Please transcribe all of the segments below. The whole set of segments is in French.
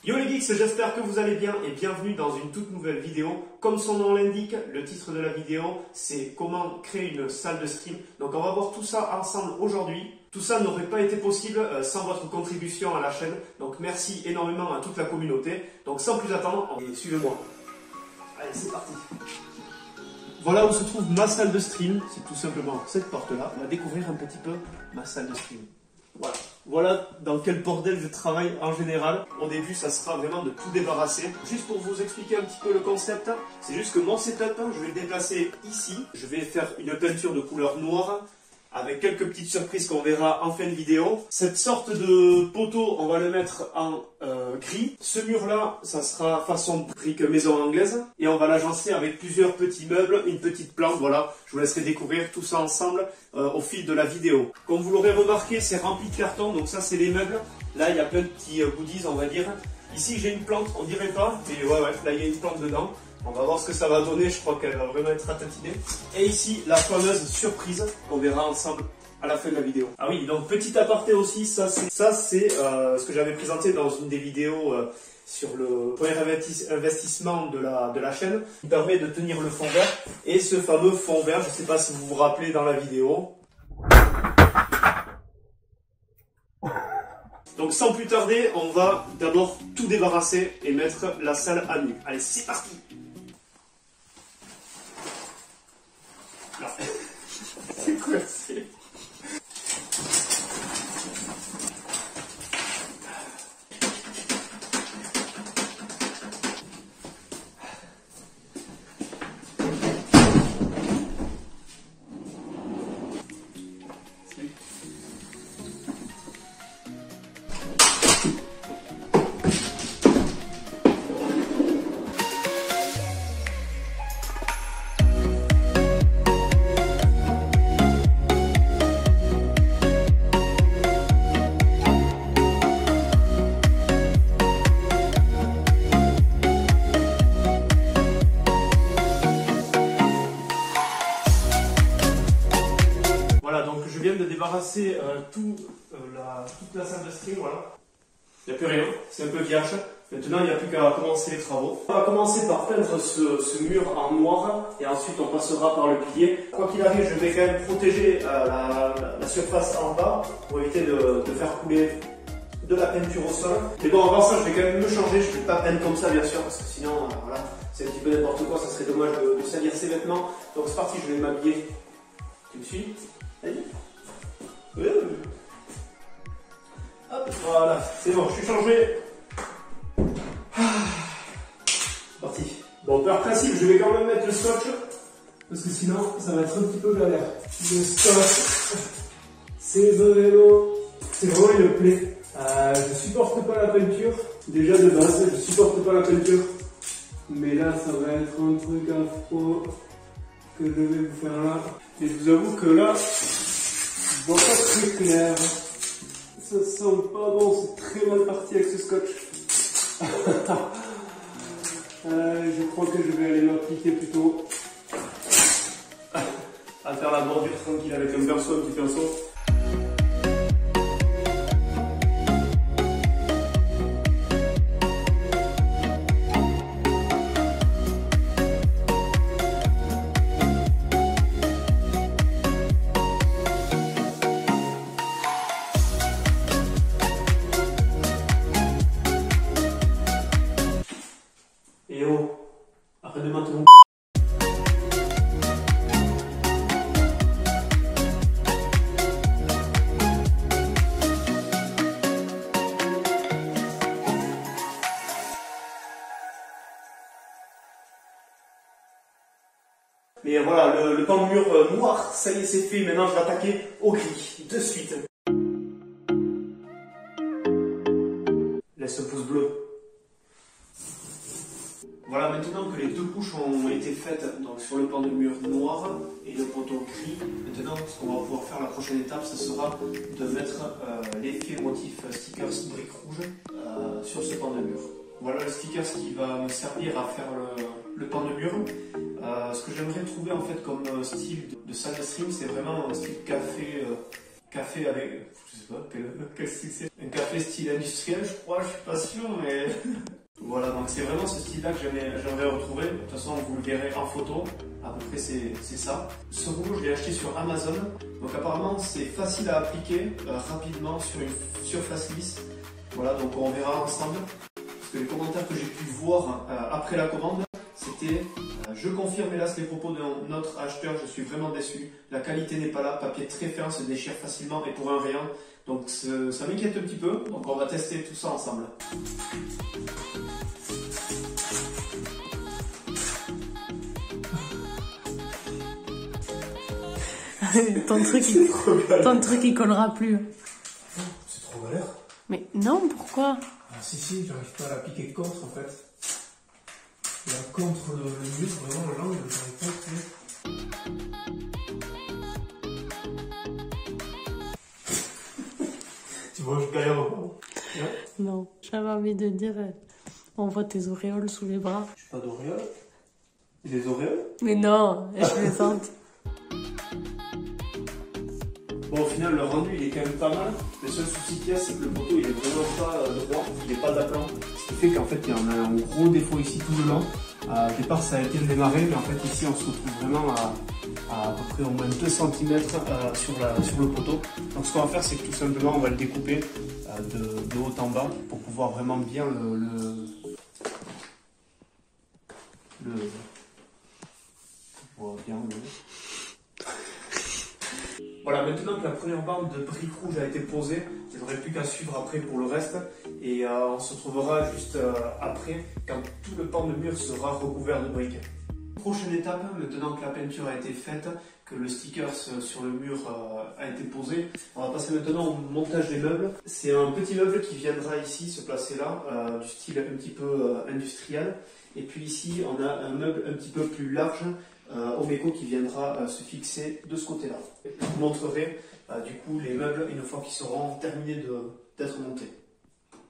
Yo les geeks, j'espère que vous allez bien et bienvenue dans une toute nouvelle vidéo. Comme son nom l'indique, le titre de la vidéo, c'est comment créer une salle de stream. Donc on va voir tout ça ensemble aujourd'hui. Tout ça n'aurait pas été possible sans votre contribution à la chaîne. Donc merci énormément à toute la communauté. Donc sans plus attendre, suivez-moi. Allez, c'est parti. Voilà où se trouve ma salle de stream. C'est tout simplement cette porte-là. On va découvrir un petit peu ma salle de stream. Voilà. Voilà dans quel bordel je travaille en général. Au début, ça sera vraiment de tout débarrasser. Juste pour vous expliquer un petit peu le concept, c'est juste que mon setup, je vais le déplacer ici. Je vais faire une peinture de couleur noire avec quelques petites surprises qu'on verra en fin de vidéo. Cette sorte de poteau, on va le mettre en gris. Ce mur-là, ça sera façon brique maison anglaise. Et on va l'agencer avec plusieurs petits meubles, une petite plante. Voilà, je vous laisserai découvrir tout ça ensemble au fil de la vidéo. Comme vous l'aurez remarqué, c'est rempli de carton. Donc ça, c'est les meubles. Là, il y a plein de petits goodies, on va dire. Ici, j'ai une plante, on dirait pas. Mais ouais, là, il y a une plante dedans. On va voir ce que ça va donner, je crois qu'elle va vraiment être ratatinée. Et ici, la fameuse surprise qu'on verra ensemble à la fin de la vidéo. Ah oui, donc petit aparté aussi, ça c'est ce que j'avais présenté dans une des vidéos sur le premier investissement de la chaîne, qui permet de tenir le fond vert. Et ce fameux fond vert, je ne sais pas si vous vous rappelez dans la vidéo. Donc sans plus tarder, on va d'abord tout débarrasser et mettre la salle à nu. Allez, c'est parti! C'est quoi c'est... Je viens de débarrasser toute la salle de stream, voilà. Il n'y a plus rien, c'est un peu vierge. Maintenant, il n'y a plus qu'à commencer les travaux. On va commencer par peindre ce mur en noir et ensuite on passera par le pilier. Quoi qu'il arrive, je vais quand même protéger la surface en bas pour éviter de faire couler de la peinture au sol. Mais bon, avant ça, je vais quand même me changer. Je ne vais pas peindre comme ça, bien sûr, parce que sinon, voilà, c'est un petit peu n'importe quoi. Ça serait dommage de salir ses vêtements. Donc c'est parti, je vais m'habiller. Tu me suis? Allez. Hop, voilà, c'est bon, je suis changé. Parti. Bon, par principe, je vais quand même mettre le scotch, parce que sinon, ça va être un petit peu galère. Le scotch, c'est vraiment une plaie. Je supporte pas la peinture. Déjà de base, je supporte pas la peinture. Mais là, ça va être un truc affreux que je vais vous faire là. Et je vous avoue que là, je vois pas très clair. Ça sent pas bon, c'est très mal parti avec ce scotch. Je crois que je vais aller m'appliquer plutôt à faire la bordure tranquille avec un pinceau, un petit pinceau. Et oh, arrête de maintenant. Mais voilà, le pan de mur noir, ça y est, c'est fait. Maintenant, je vais attaquer au gris, de suite. Laisse ce pouce bleu. Voilà, maintenant que les deux couches ont été faites donc sur le pan de mur noir et le poteau gris, maintenant ce qu'on va pouvoir faire la prochaine étape, ce sera de mettre l'effet motif stickers briques rouges sur ce pan de mur. Voilà le sticker qui va me servir à faire le pan de mur. Ce que j'aimerais trouver en fait comme style de salle de stream, c'est vraiment un style café café avec, je sais pas quel style c'est. Un café style industriel, je crois, je suis pas sûr, mais voilà, donc c'est vraiment ce style-là que j'aimerais retrouver. De toute façon, vous le verrez en photo. À peu près, c'est ça. Ce rouleau, je l'ai acheté sur Amazon. Donc apparemment, c'est facile à appliquer rapidement sur une surface lisse. Voilà, donc on verra ensemble. Parce que les commentaires que j'ai pu voir après la commande, c'était je confirme hélas les propos de notre acheteur, je suis vraiment déçu. La qualité n'est pas là, papier très fin, se déchire facilement et pour un rayon. Donc ça m'inquiète un petit peu. Donc on va tester tout ça ensemble. ton truc il collera plus. C'est trop galère. Mais non, pourquoi? Ah si, j'arrive pas à l'appliquer contre en fait. Là, contre le mur, vraiment l'angle, j'arrive pas à le Tu vois, je galère encore. Non, j'avais envie de dire, on voit tes auréoles sous les bras. Je suis pas d'auréoles. Des auréoles? Mais non, je plaisante. Bon, au final, le rendu il est quand même pas mal. Le seul souci qu'il y a, c'est que le poteau il est vraiment pas droit, il est pas d'aplomb. Ce qui fait qu'en fait, il y en a un gros défaut ici tout le long. Au départ, ça a été le démarrer, mais en fait, ici, on se retrouve vraiment à peu près au moins 2 cm sur le poteau. Donc, ce qu'on va faire, c'est que tout simplement, on va le découper de haut en bas pour pouvoir vraiment bien Voilà, maintenant que la première bande de briques rouges a été posée, je n'aurai plus qu'à suivre après pour le reste. Et on se retrouvera juste après, quand tout le pan de mur sera recouvert de briques. Prochaine étape, maintenant que la peinture a été faite, que le sticker sur le mur a été posé, on va passer maintenant au montage des meubles. C'est un petit meuble qui viendra ici se placer là, du style un petit peu industriel. Et puis ici, on a un meuble un petit peu plus large, Omeco qui viendra se fixer de ce côté-là. Je vous montrerai du coup les meubles une fois qu'ils seront terminés d'être montés.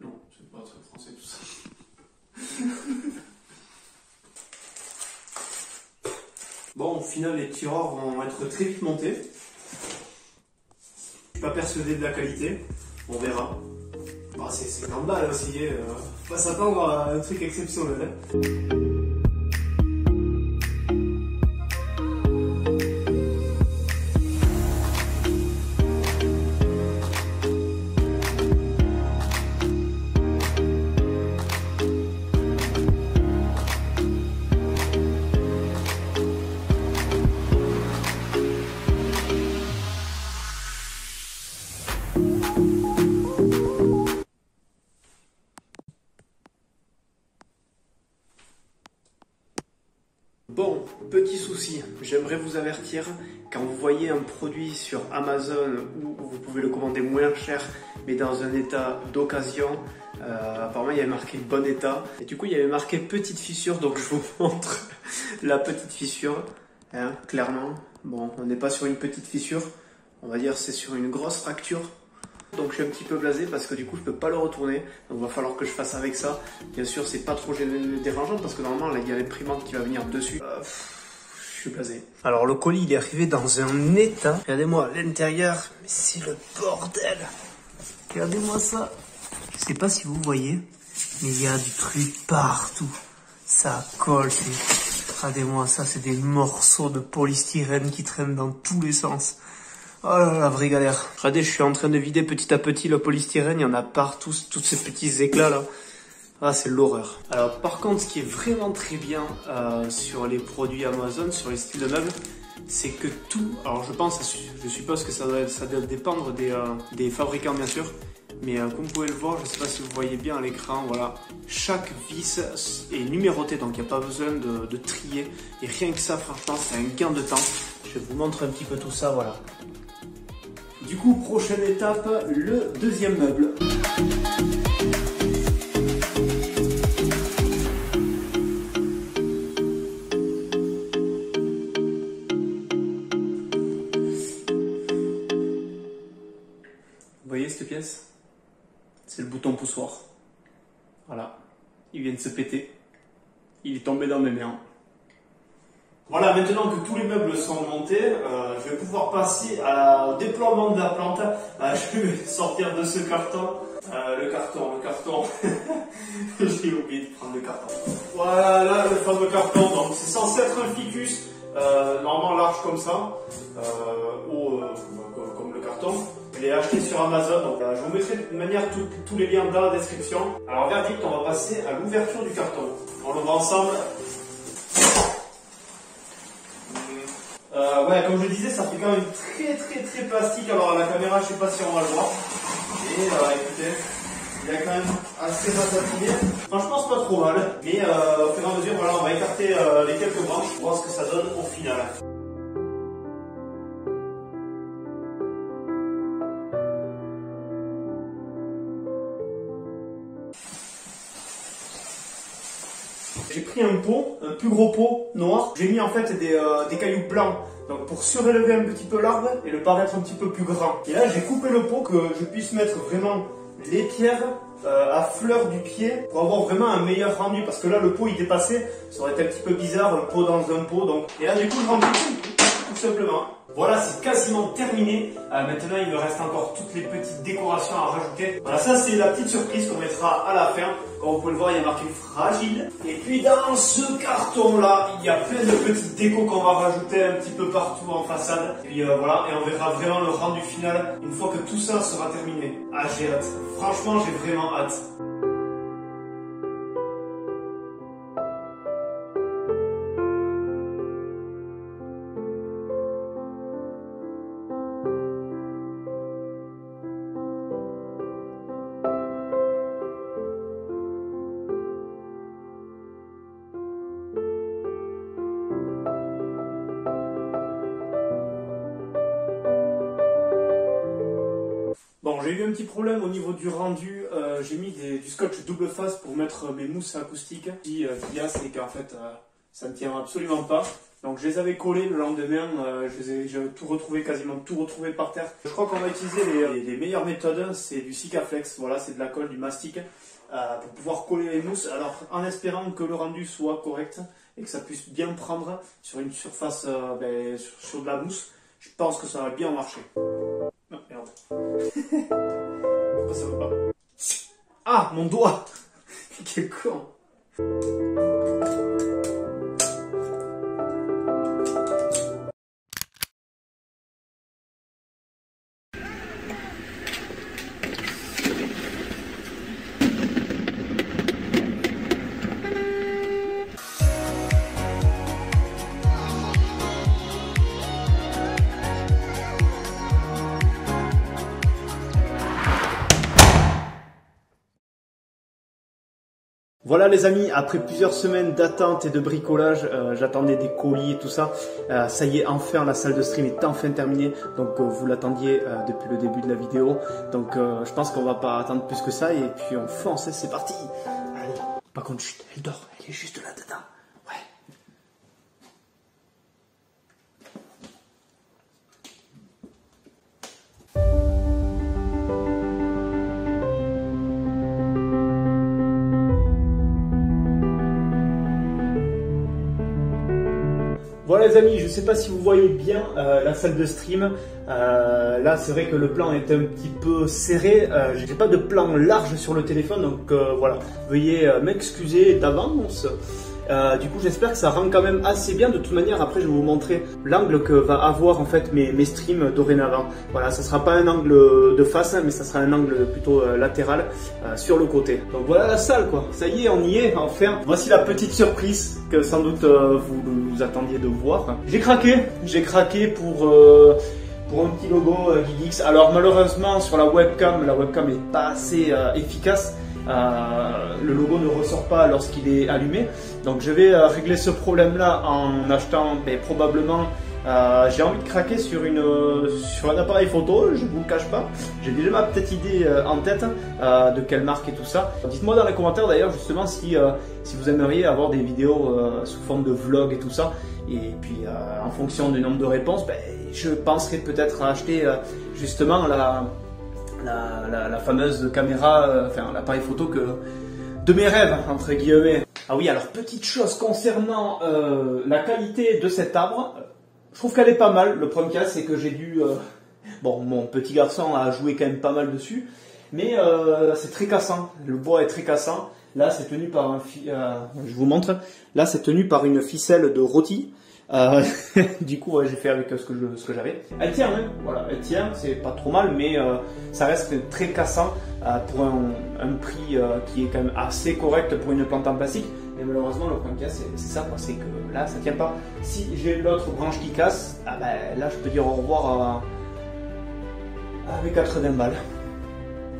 Non, c'est pas très français tout ça. Bon, au final, les tiroirs vont être très vite montés. Je suis pas persuadé de la qualité, on verra. Bah, c'est 50 balles aussi, faut pas s'attendre à un truc exceptionnel. Bon, petit souci, j'aimerais vous avertir, quand vous voyez un produit sur Amazon où vous pouvez le commander moins cher, mais dans un état d'occasion, apparemment il y avait marqué bon état, et du coup il y avait marqué petite fissure, donc je vous montre la petite fissure, hein, clairement. Bon, on n'est pas sur une petite fissure, on va dire c'est sur une grosse fracture. Donc je suis un petit peu blasé parce que du coup je peux pas le retourner, donc il va falloir que je fasse avec ça. Bien sûr c'est pas trop dérangeant parce que normalement là il y a l'imprimante qui va venir dessus. Je suis blasé. Alors le colis il est arrivé dans un état. Regardez-moi l'intérieur, mais c'est le bordel. Regardez-moi ça. Je sais pas si vous voyez, mais il y a du truc partout. Ça colle. Regardez-moi ça, c'est des morceaux de polystyrène qui traînent dans tous les sens. Oh là là, la vraie galère. Regardez, je suis en train de vider petit à petit le polystyrène. Il y en a partout, tous ces petits éclats là. Ah, c'est l'horreur. Alors par contre, ce qui est vraiment très bien sur les produits Amazon, sur les styles de meubles, c'est que tout... Alors je suppose que ça doit dépendre des fabricants bien sûr. Mais comme vous pouvez le voir, je ne sais pas si vous voyez bien à l'écran, voilà. Chaque vis est numérotée, donc il n'y a pas besoin de trier. Et rien que ça, franchement, c'est un gain de temps. Je vous montre un petit peu tout ça, voilà. Du coup, prochaine étape, le deuxième meuble. Vous voyez cette pièce? C'est le bouton poussoir. Voilà. Il vient de se péter. Il est tombé dans mes mains. Voilà, maintenant que tous les meubles sont montés, je vais pouvoir passer au déploiement de la plante. Je vais sortir de ce carton. Le carton. J'ai oublié de prendre le carton. Voilà, là, le fameux carton. Donc, c'est censé être un ficus, normalement large comme ça, haut comme le carton. Je l'ai acheté sur Amazon. Donc, je vous mettrai de toute manière tous les liens dans la description. Alors, verdict, on va passer à l'ouverture du carton. On le voit ensemble. Ouais, comme je disais, ça fait quand même très plastique. Alors à la caméra, je sais pas si on va le voir. Et écoutez, il y a quand même assez ratatiné. Franchement, c'est pas trop mal. Mais au fur et à mesure, voilà, on va écarter les quelques branches pour voir ce que ça donne au final. J'ai pris un pot, un plus gros pot noir. J'ai mis en fait des cailloux blancs. Donc pour surélever un petit peu l'arbre et le paraître un petit peu plus grand. Et là j'ai coupé le pot que je puisse mettre vraiment les pierres à fleur du pied pour avoir vraiment un meilleur rendu. Parce que là le pot il dépassait, ça aurait été un petit peu bizarre, un pot dans un pot. Donc... Et là du coup le rendu tout simplement. Voilà, c'est quasiment terminé. Maintenant, il me reste encore toutes les petites décorations à rajouter. Voilà, ça c'est la petite surprise qu'on mettra à la fin. Comme vous pouvez le voir, il y a marqué fragile. Et puis dans ce carton-là, il y a plein de petites décos qu'on va rajouter un petit peu partout en façade. Et puis voilà, et on verra vraiment le rendu final une fois que tout ça sera terminé. Ah, j'ai hâte. Franchement, j'ai vraiment hâte. Bon, j'ai eu un petit problème au niveau du rendu. J'ai mis du scotch double face pour mettre mes mousses acoustiques. Ce qu'il y a, c'est qu'en fait, ça ne tient absolument pas. Donc, je les avais collés le lendemain. J'ai tout retrouvé, quasiment tout retrouvé par terre. Je crois qu'on va utiliser les meilleures méthodes. C'est du Sikaflex. Voilà, c'est de la colle, du mastic pour pouvoir coller les mousses. Alors, en espérant que le rendu soit correct et que ça puisse bien prendre sur une surface, sur de la mousse, je pense que ça va bien marcher. Non, merde. Pourquoi ça va pas? Ah, mon doigt! Quel con! Voilà les amis, après plusieurs semaines d'attente et de bricolage, j'attendais des colis et tout ça. Ça y est, enfin la salle de stream est enfin terminée. Donc vous l'attendiez depuis le début de la vidéo. Donc je pense qu'on va pas attendre plus que ça et puis on fonce, c'est parti. Allez, par contre, chut, elle dort, elle est juste là-dedans. Ouais. Voilà les amis, je ne sais pas si vous voyez bien la salle de stream. Là c'est vrai que le plan est un petit peu serré. J'ai pas de plan large sur le téléphone, donc voilà. Veuillez m'excuser d'avance. Du coup j'espère que ça rend quand même assez bien. De toute manière après je vais vous montrer l'angle que va avoir en fait mes streams dorénavant. Voilà, ça sera pas un angle de face mais ça sera un angle plutôt latéral sur le côté. Donc voilà la salle quoi, ça y est on y est enfin. Voici la petite surprise que sans doute vous attendiez de voir. J'ai craqué pour un petit logo Geekix. Alors malheureusement sur la webcam est pas assez efficace. Le logo ne ressort pas lorsqu'il est allumé. Donc je vais régler ce problème là en achetant probablement j'ai envie de craquer sur un appareil photo, je vous le cache pas. J'ai déjà ma petite idée en tête de quelle marque et tout ça. Dites-moi dans les commentaires d'ailleurs justement si vous aimeriez avoir des vidéos sous forme de vlog et tout ça. Et puis en fonction du nombre de réponses, je penserai peut-être à acheter justement la fameuse caméra, enfin l'appareil photo de mes rêves entre guillemets. Ah oui, alors petite chose concernant la qualité de cet arbre, je trouve qu'elle est pas mal. Le problème qu'il y a, c'est que j'ai dû... bon, mon petit garçon a joué quand même pas mal dessus, mais c'est très cassant. Le bois est très cassant. Là, c'est tenu par un... je vous montre. Là, c'est tenu par une ficelle de rôti. Du coup, ouais, j'ai fait avec ce que j'avais. Elle tient, hein, voilà, elle tient, c'est pas trop mal, mais ça reste très cassant pour un prix qui est quand même assez correct pour une plante en plastique. Mais malheureusement, le problème qu'il y a, c'est ça, c'est que là, ça tient pas. Si j'ai l'autre branche qui casse, ah ben, là, je peux dire au revoir avec 80 balles.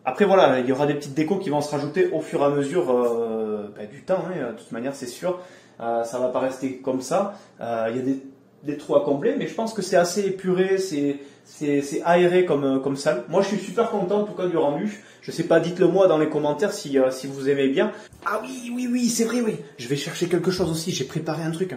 Après voilà, il y aura des petites décos qui vont se rajouter au fur et à mesure du temps, hein, de toute manière c'est sûr. Ça va pas rester comme ça. Il y a des trous à combler, mais je pense que c'est assez épuré, c'est aéré comme salle. Moi je suis super content en tout cas du rendu. Je sais pas, dites-le moi dans les commentaires si vous aimez bien. Ah oui, c'est vrai, oui. Je vais chercher quelque chose aussi, j'ai préparé un truc.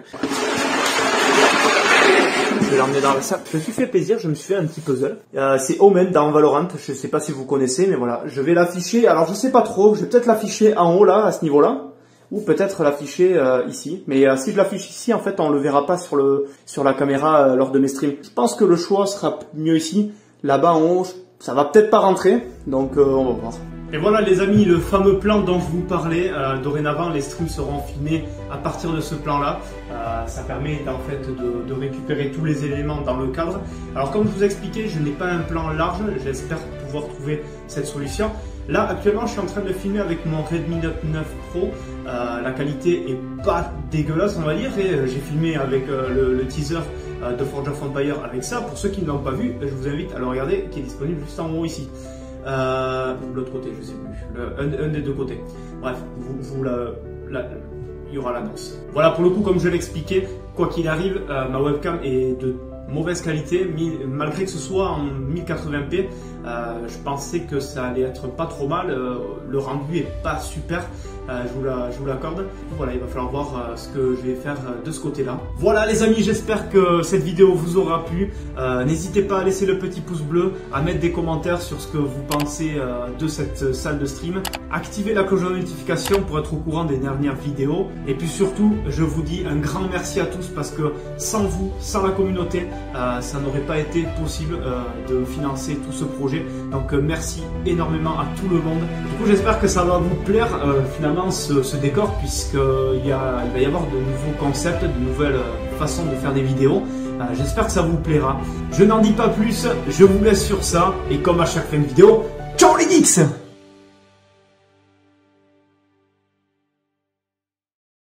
Je vais l'emmener dans la salle. Je me suis fait plaisir, je me suis fait un petit puzzle. C'est Omen dans Valorant, je sais pas si vous connaissez, mais voilà. Je vais l'afficher, alors je sais pas trop, je vais peut-être l'afficher en haut là, à ce niveau-là. Ou peut-être l'afficher ici. Mais si je l'affiche ici, en fait, on le verra pas sur la caméra lors de mes streams. Je pense que le choix sera mieux ici. Là-bas en haut, ça va peut-être pas rentrer, donc on va voir. Et voilà les amis, le fameux plan dont je vous parlais, dorénavant les streams seront filmés à partir de ce plan là. Ça permet en fait de récupérer tous les éléments dans le cadre. Alors comme je vous ai expliqué, je n'ai pas un plan large, j'espère pouvoir trouver cette solution. Là actuellement je suis en train de filmer avec mon Redmi Note 9 Pro, la qualité est pas dégueulasse on va dire, et j'ai filmé avec le teaser de Forge of Empire avec ça. Pour ceux qui ne l'ont pas vu, je vous invite à le regarder, qui est disponible juste en haut ici. Ou l'autre côté, je sais plus, un des deux côtés. Bref, il y aura l'annonce. Voilà, pour le coup, comme je l'ai expliqué, quoi qu'il arrive, ma webcam est de mauvaise qualité, malgré que ce soit en 1080p. Je pensais que ça allait être pas trop mal. Le rendu est pas super. Je vous l'accorde. Voilà, il va falloir voir ce que je vais faire de ce côté-là. Voilà les amis, j'espère que cette vidéo vous aura plu. N'hésitez pas à laisser le petit pouce bleu, à mettre des commentaires sur ce que vous pensez de cette salle de stream. Activez la cloche de notification pour être au courant des dernières vidéos. Et puis surtout, je vous dis un grand merci à tous parce que sans vous, sans la communauté, ça n'aurait pas été possible de financer tout ce projet. Donc merci énormément à tout le monde. Du coup, j'espère que ça va vous plaire finalement ce décor, puisqu'il va y avoir de nouveaux concepts, de nouvelles façons de faire des vidéos. J'espère que ça vous plaira. Je n'en dis pas plus, je vous laisse sur ça. Et comme à chaque fin de vidéo, ciao les geeks!